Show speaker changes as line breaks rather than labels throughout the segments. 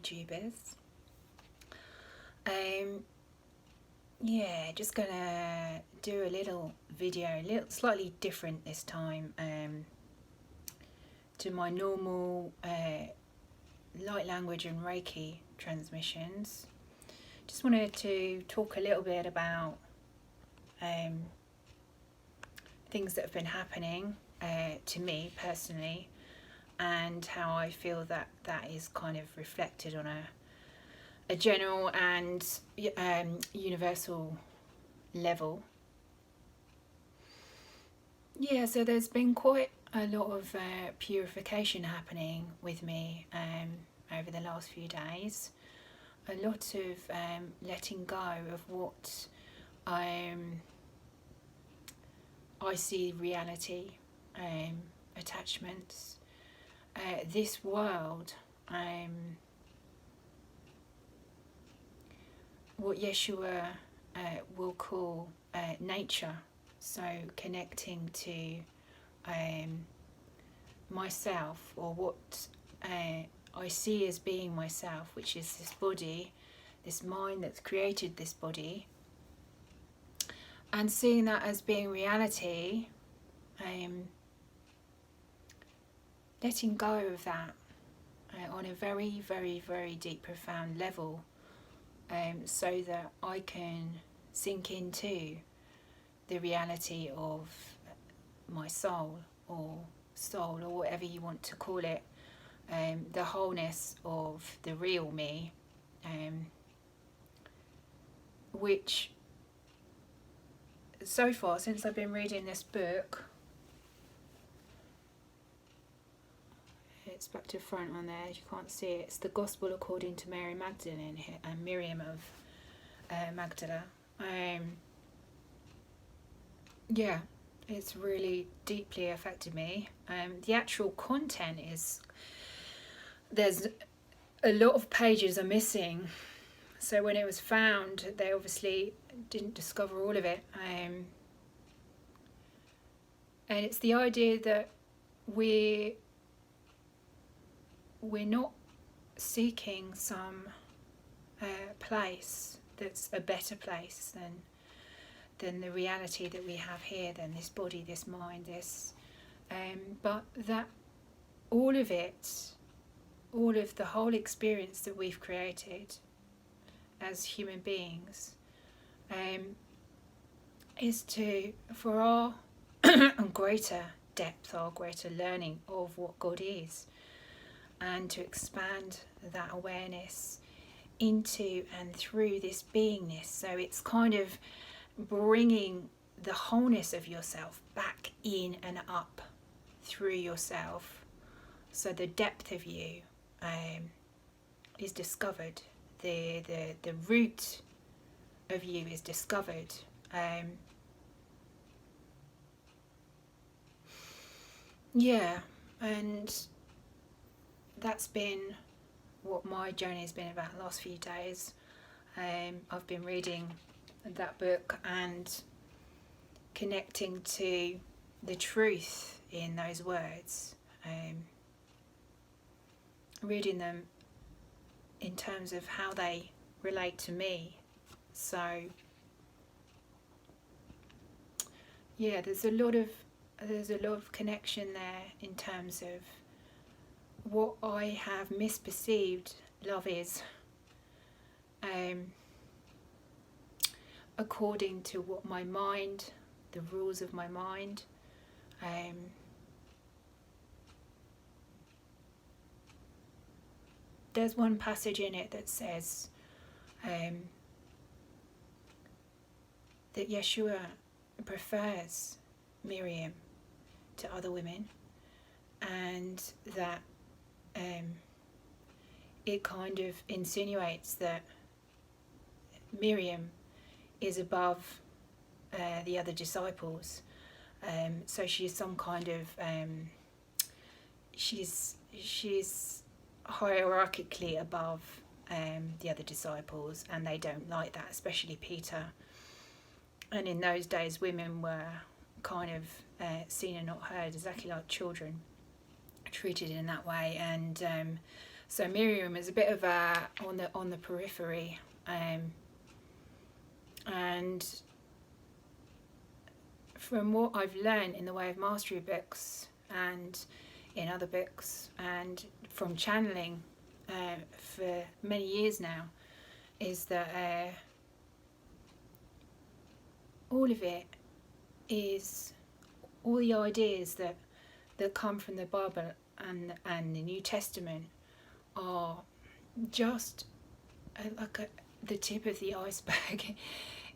YouTubers. Yeah, just gonna do a little video, slightly different this time to my normal light language and Reiki transmissions. Just wanted to talk a little bit about things that have been happening to me personally, and how I feel that is kind of reflected on a general and universal level. Yeah, so there's been quite a lot of purification happening with me over the last few days. A lot of letting go of what I see reality, attachments, this world, what Yeshua will call nature. So connecting to myself, or what I see as being myself, which is this body, this mind that's created this body, and seeing that as being reality, letting go of that on a very, very, very deep, profound level, so that I can sink into the reality of my soul, or whatever you want to call it, the wholeness of the real me, which so far, since I've been reading this book, it's back to front on there, you can't see it, it's the Gospel according to Mary Magdalene and Miriam of Magdala. Yeah, it's really deeply affected me. The actual content is, there's a lot of pages are missing, so when it was found, they obviously didn't discover all of it, and it's the idea that we're not seeking some place that's a better place than the reality that we have here, than this body, this mind, this, but that all of it, all of the whole experience that we've created as human beings, is for our greater depth, our greater learning of what God is, and to expand that awareness into and through this beingness. So it's kind of bringing the wholeness of yourself back in and up through yourself, so the depth of you is discovered, the root of you is discovered. Yeah, and that's been what my journey has been about the last few days. I've been reading that book and connecting to the truth in those words, reading them in terms of how they relate to me. So yeah, there's a lot of connection there in terms of what I have misperceived love is, according to what my mind, the rules of my mind, there's one passage in it that says that Yeshua prefers Miriam to other women, and that it kind of insinuates that Miriam is above the other disciples, so she's some kind of she's hierarchically above the other disciples, and they don't like that, especially Peter. And in those days, women were kind of seen and not heard, exactly like children, treated in that way. And So Miriam is a bit of a on the periphery, and from what I've learned in the way of mastery books and in other books and from channeling for many years now, is that all of it is, all the ideas that come from the Bible and the New Testament are just the tip of the iceberg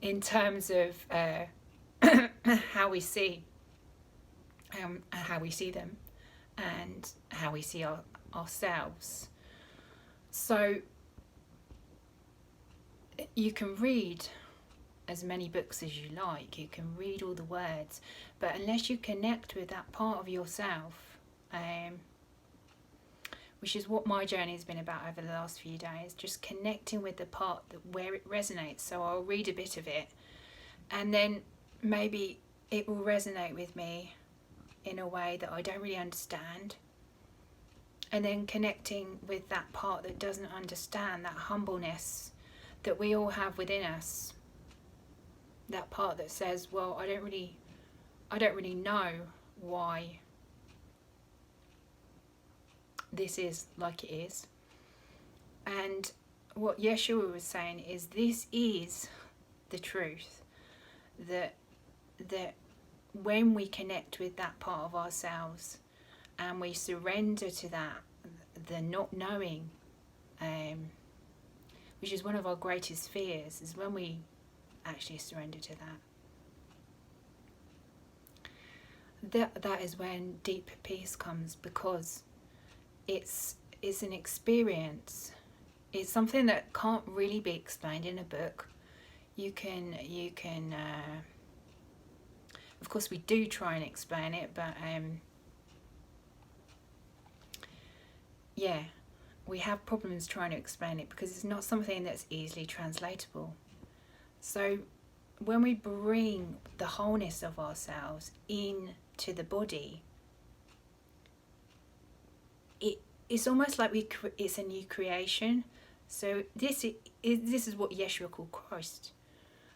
in terms of how we see them and how we see ourselves. So you can read as many books as you like, you can read all the words, but unless you connect with that part of yourself, which is what my journey has been about over the last few days, just connecting with the part where it resonates. So I'll read a bit of it and then maybe it will resonate with me in a way that I don't really understand, and then connecting with that part that doesn't understand, that humbleness that we all have within us, that part that says, well, I don't really know why this is like it is. And what Yeshua was saying is, this is the truth, that when we connect with that part of ourselves and we surrender to that, the not knowing, which is one of our greatest fears, is when we actually surrender to that is when deep peace comes, because it's an experience. It's something that can't really be explained in a book. You can of course we do try and explain it, but yeah, we have problems trying to explain it because it's not something that's easily translatable. So when we bring the wholeness of ourselves into the body, it's almost like it's a new creation. So this is what Yeshua called Christ.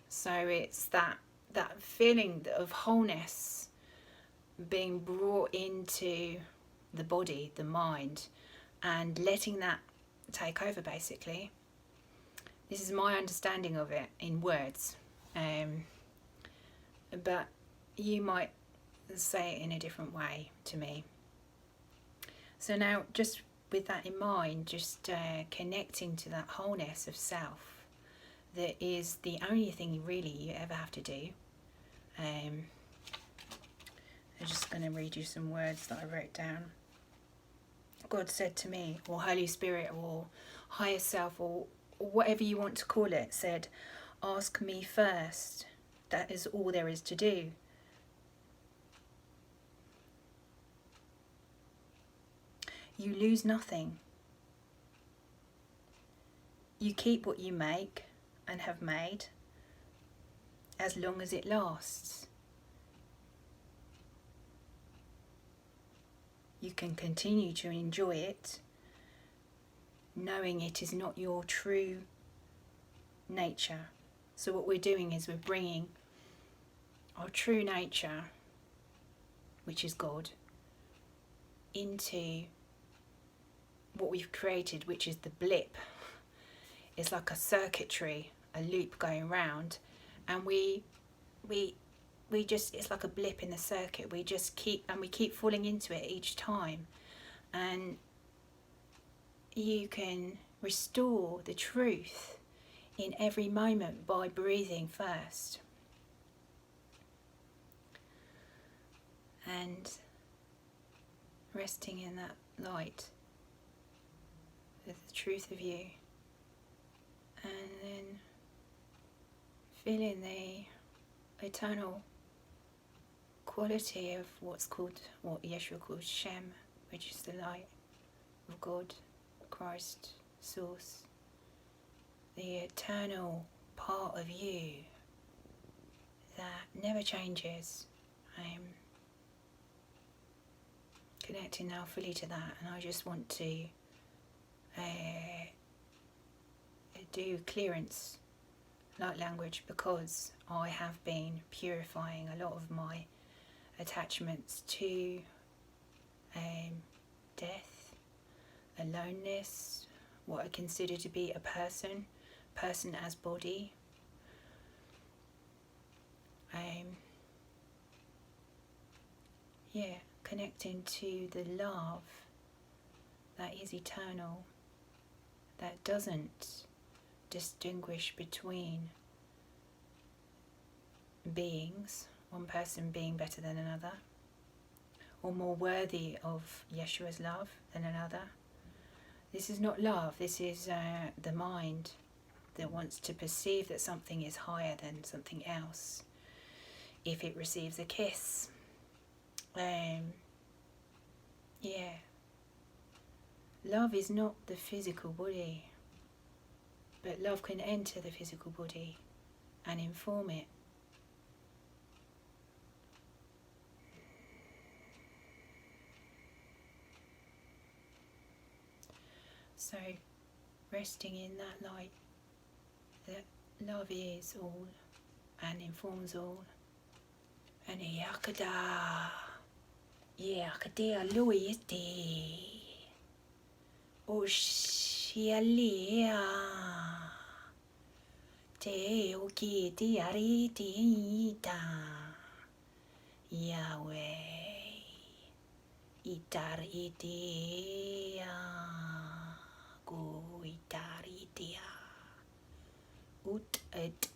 So it's that feeling of wholeness being brought into the body, the mind, and letting that take over, basically. This is my understanding of it in words, but you might say it in a different way to me. So now, just with that in mind, just connecting to that wholeness of self, that is the only thing really you ever have to do. I'm just going to read you some words that I wrote down. God said to me, or Holy Spirit, or higher self, or whatever you want to call it, said, ask me first. That is all there is to do. You lose nothing. You keep what you make and have made as long as it lasts. You can continue to enjoy it, knowing it is not your true nature. So what we're doing is we're bringing our true nature, which is God, into what we've created, which is the blip. It's like a circuitry, a loop going round, and we just, it's like a blip in the circuit. We keep falling into it each time, and you can restore the truth in every moment by breathing first and resting in that light with the truth of you, and then feeling the eternal quality of what Yeshua calls Shem, which is the light of God, Christ, Source, the eternal part of you that never changes. I'm connecting now fully to that, and I just want to do clearance light language, because I have been purifying a lot of my attachments to death, aloneness, what I consider to be a person as body. Connecting to the love that is eternal, that doesn't distinguish between beings, one person being better than another, or more worthy of Yeshua's love than another. This is not love, this is the mind that wants to perceive that something is higher than something else if it receives a kiss. Love is not the physical body, but love can enter the physical body and inform it. So, resting in that light, that love is all and informs all. And yakada, yakadea luiste, oshialia, te oki diari diita, Yahweh, itar idea, go itar idea, ut et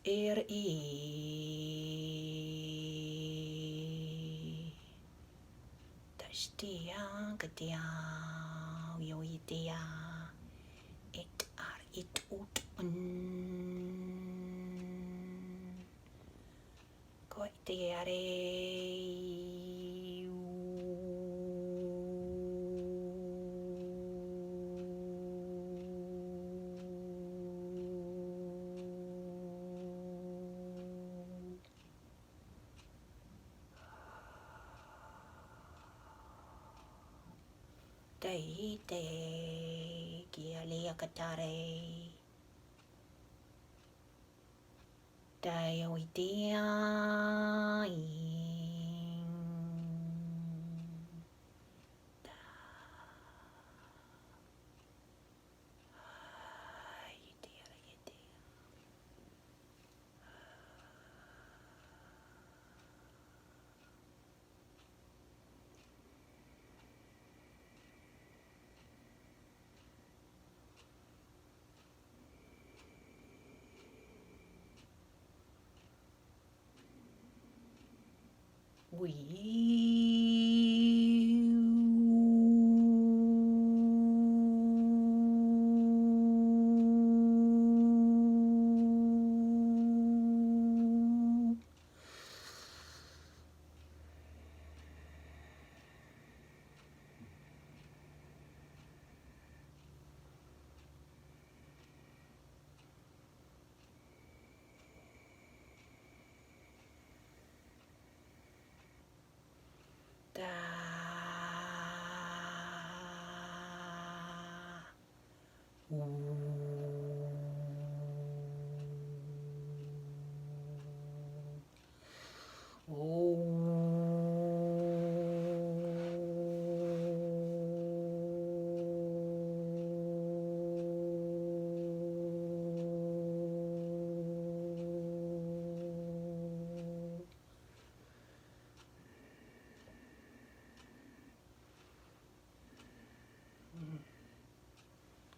Tashtia gadia yoidea et ar it ut goiteare. Dei te gialia katare, dei oidea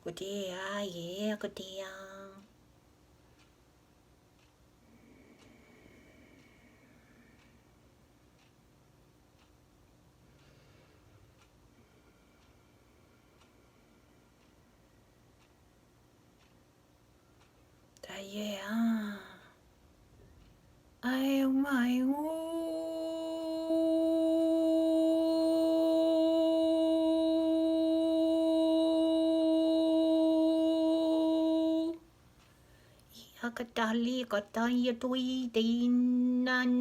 Kutia, yeah, kutia. Yeah. I my Akatali kataya tui dinan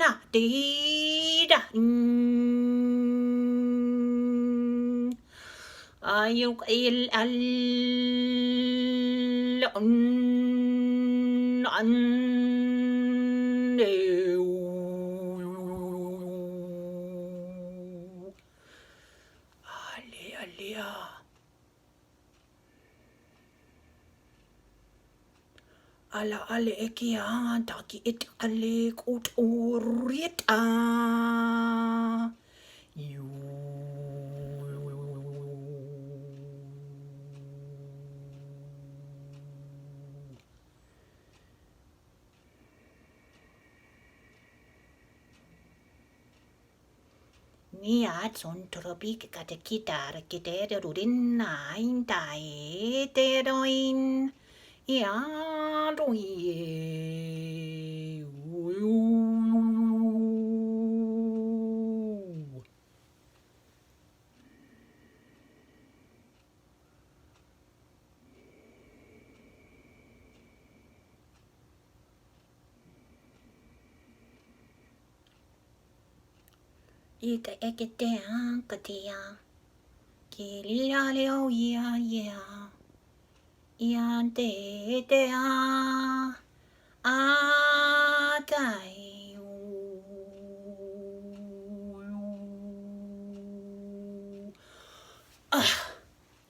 na di da ayuk il al an alia ala ale ekia taki it ale kut urita you Nia son tropik kate kitar kite rurin nain tae te roin ia roi Ika eketea katea Kilia leo ia Ian te tea Atai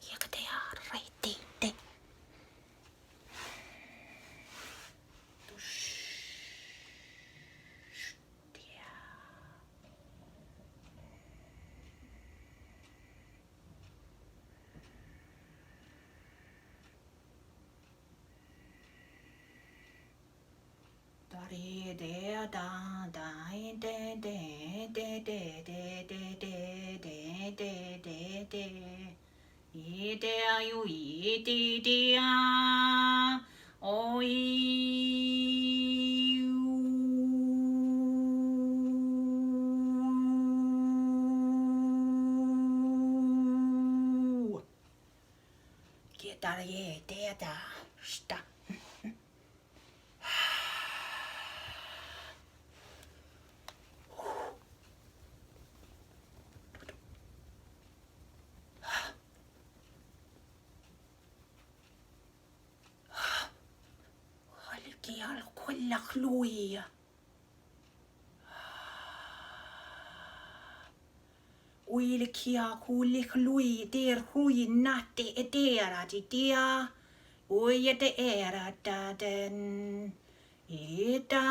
Ia katea reiti te Dari de da da de de de de de de de de de de de ide ayu ide dia oi Get out of here, da stop. Kial kulla kluia. Uile kia kulle klui der hui natte etera ti dia. Uie te era ta den. Ita